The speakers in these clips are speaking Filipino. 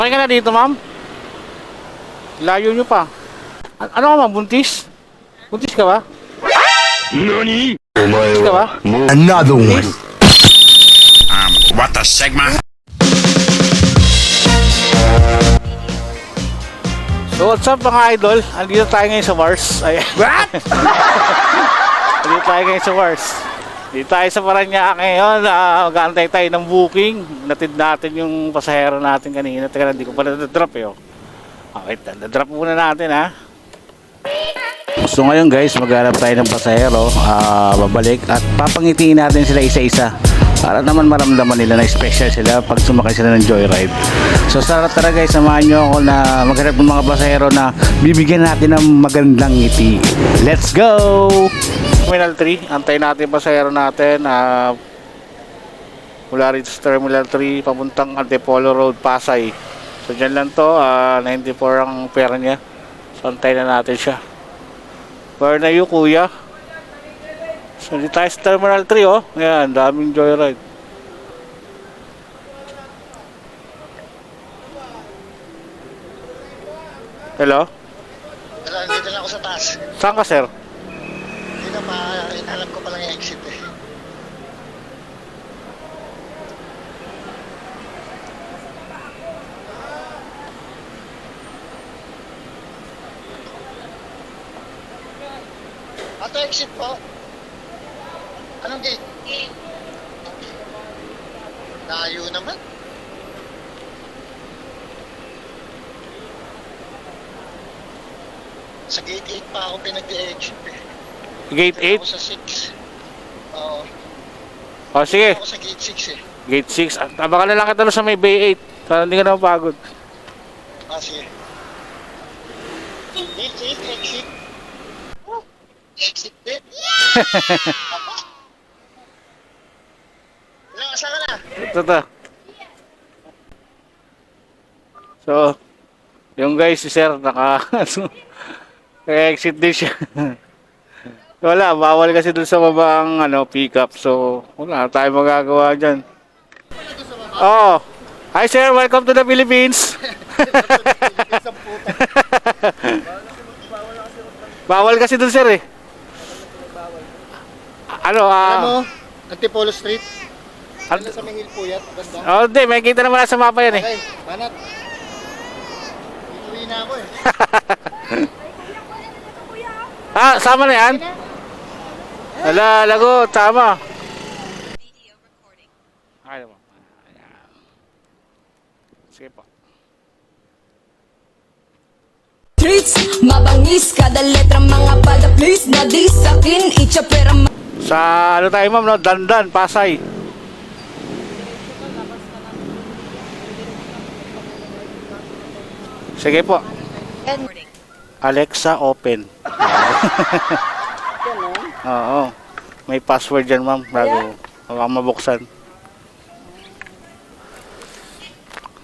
Okay ka na dito, ma'am? Layo nyo pa. Ano ka, ma'am? Buntis? Buntis ka ba? NANI? Buntis ka ba? Another one. What the Sigma? So what's up mga idol? Andito tayo ngayon sa Mars. Ayan. What? Andito tayo ngayon sa Mars. Dito tayo sa Parañaque ngayon. Mag-aantay tayo ng booking. Natid natin yung pasahero natin kanina. Teka, hindi ko pala na-drop eh. Okay, na-drop muna natin ha. So ngayon guys, maghanap tayo ng pasahero. Babalik at papangitiin natin sila isa-isa. Para naman maramdaman nila na special sila pag sumakay sila ng joyride. So tara guys, samahan nyo ako na maghanap ng mga pasahero na bibigyan natin ng magandang ngiti. Let's go! Terminal 3, antayin natin yung pasahero natin. Mula rito sa Terminal 3, papuntang Antipolo Road, Pasay. So dyan lang to, 94 ang pera niya. So antayin na natin siya. Where na you, kuya? So dito tayo sa Terminal 3 oh. Ayan, daming joyride. Hello? Hello, nandito na ako sa taas. Saan ka, sir? Dito pa, inalam ko pa lang yung exit eh. Ato exit po. Anong gate? Layo naman. Sa gate 8 pa ako pinag-exit eh. Gate Dito 8? ako sa 6. Oo. O sige, Ako sa gate 6 eh. gate 6. Baka na lang kita doon sa may Bay 8. Para hindi ka na mapagod. Sige. Gate 8, exit. Oh, exit din. Ilang asa ka na? Ito. So, yung guys, si sir, exit din siya. Wala, bawal kasi dun sa babang pick-up. So, wala tayo magagawa dyan. Oh, hi sir, welcome to the Philippines. Bawal kasi dun sir eh. Alam mo, Antipolo Street. Ano sa Mingil Puyat, ganda. Oh, hindi, may kita naman sa mapa yan eh. Okay, banat. Inuwi na ako eh. Sama na yan? Ala, lago, tama. Ay, naman. Sige po. Treats, mabangis kada letra mga pada please na di sakin itcha pera Sa tayo ma'am, no? Dandan, Pasay. Sige po. Alexa, open. Oo. May password dyan ma'am, bago mabuksan.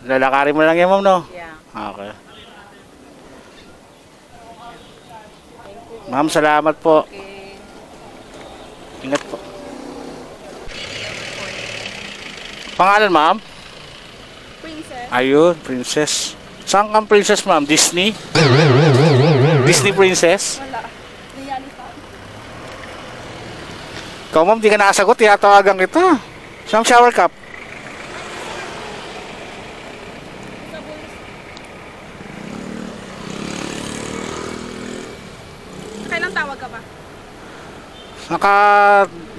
Lalakarin mo lang yan ma'am, no? Yeah. Okay. Ma'am, salamat po. Ingat po. Pangalan, ma'am? Princess. Ayun, princess. Saan kang princess, ma'am? Disney? Disney princess? Wala. Reality. Ikaw, ma'am, di ka nakasagot. Tiyatawagan kita. Saan shower cup? Kailang tawag ka ba? Naka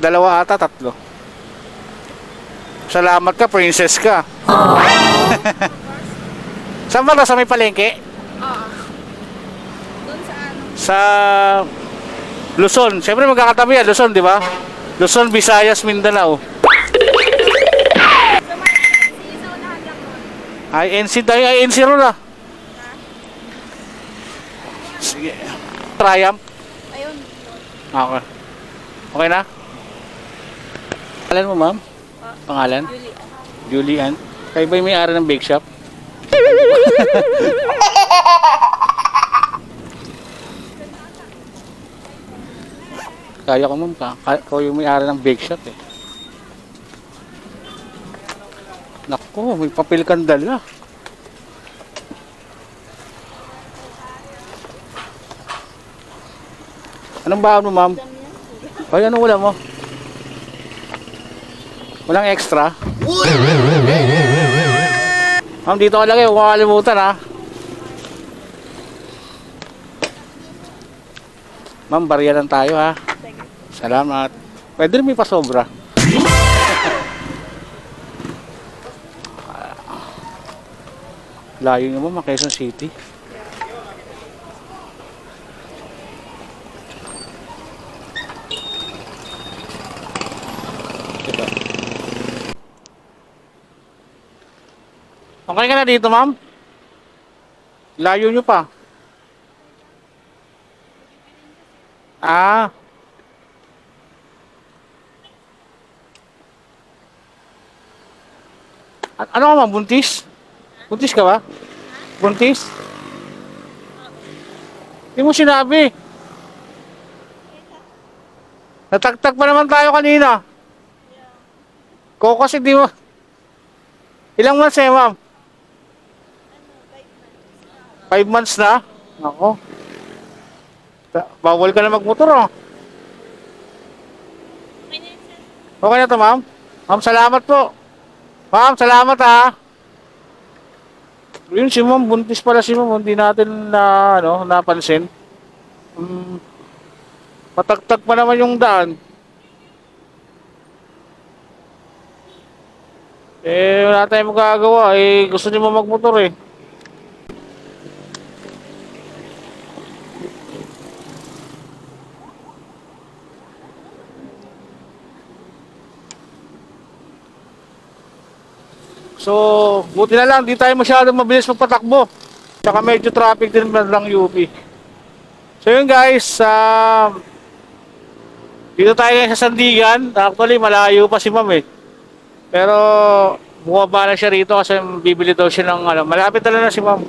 dalawa ata, tatlo. Salamat ka, princess ka. Saan ba to? Sa may palengke? Oo. Doon sa ano? Sa Luzon. Siyempre magkakatabi yan, Luzon, di ba? Luzon, Visayas, Mindanao. Sa may sa unahan lang doon. INC tayo, INC ron ah. Sige. Triumph. Ayun. Okay. Okay na? Pangalan mo, ma'am? Pangalan? Julian. Kayo ba yung may-ari ng bake shop? Kaya ko, ma'am. Kayo yung may-ari ng bake shop eh. Naku, may papel kang dala. Anong baon mo, ma'am? Ay, anong wala mo? Walang extra? Ma'am, dito ka lagay. Huwag makalimutan, ha? Ma'am, barya lang tayo, ha? Salamat. Pwede rin may pasobra. Layo nga mo, Quezon City. Okay ka na dito, ma'am? Layo nyo pa. Ah. Ano ka, ma'am? Buntis? Buntis ka ba? Buntis? Hindi mo sinabi. Natagtag pa naman tayo kanina. Ko kasi di mo. Ilang months eh, ma'am? 5 months na? Ako. Bawal ka na magmotor, oh. Okay na to, ma'am? Ma'am, salamat po. Ma'am, salamat, ha. Yun si ma'am, buntis pala si ma'am. Hindi natin na, napansin. Patagtag pa naman yung daan. Wala tayong magagawa. Gusto niyo mo magmotor, eh. So, buti na lang, di tayo masyadong mabilis magpatakbo. Tsaka medyo traffic din lang UP. So yun guys, dito tayo ngayon sa Sandigan. Actually, malayo pa si ma'am eh. Pero, bumaba na siya rito kasi bibili daw siya ng malapit na si ma'am.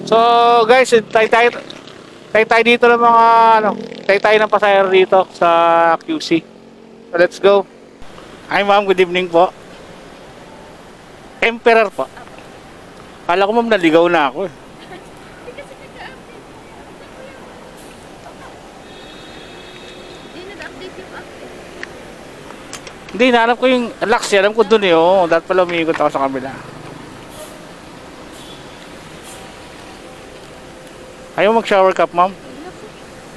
So guys, tayo dito ng mga tayo ng pasahero dito sa QC. So let's go. Hi ma'am, good evening po. Emperor po. Kala ko ma'am naligaw na ako eh. Hindi, nahanap ko yung Lux. Alam ko dun eh. Oh. Dapat pala umiikot ako sa kabila. Ayaw mag-shower cup, ma'am?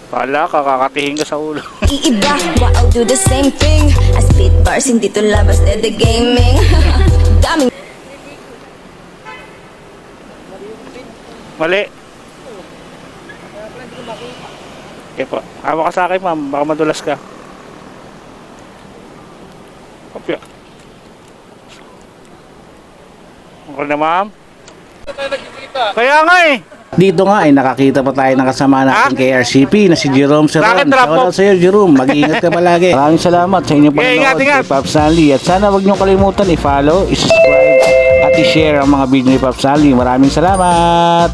Wala, kakakatihin ka sa ulo. Iiba, I'll do the same thing. I spit bars, hindi to labas, the gaming. Daming Mali. Okay po. Hawa ka sa akin, ma'am. Baka madulas ka. Kopya. Okay na, ma'am? Kaya nga eh. Dito nga ay nakakita pa tayo ng kasama natin kay RCP na si Jerome Seron. Shoutout sa iyo, Jerome. Mag-iingat ka palagi. Maraming salamat sa inyong panonood kay Pops Stanley. At sana wag niyo kalimutan i-follow, i-subscribe at i-share ang mga video ni Pops Stanley. Maraming salamat.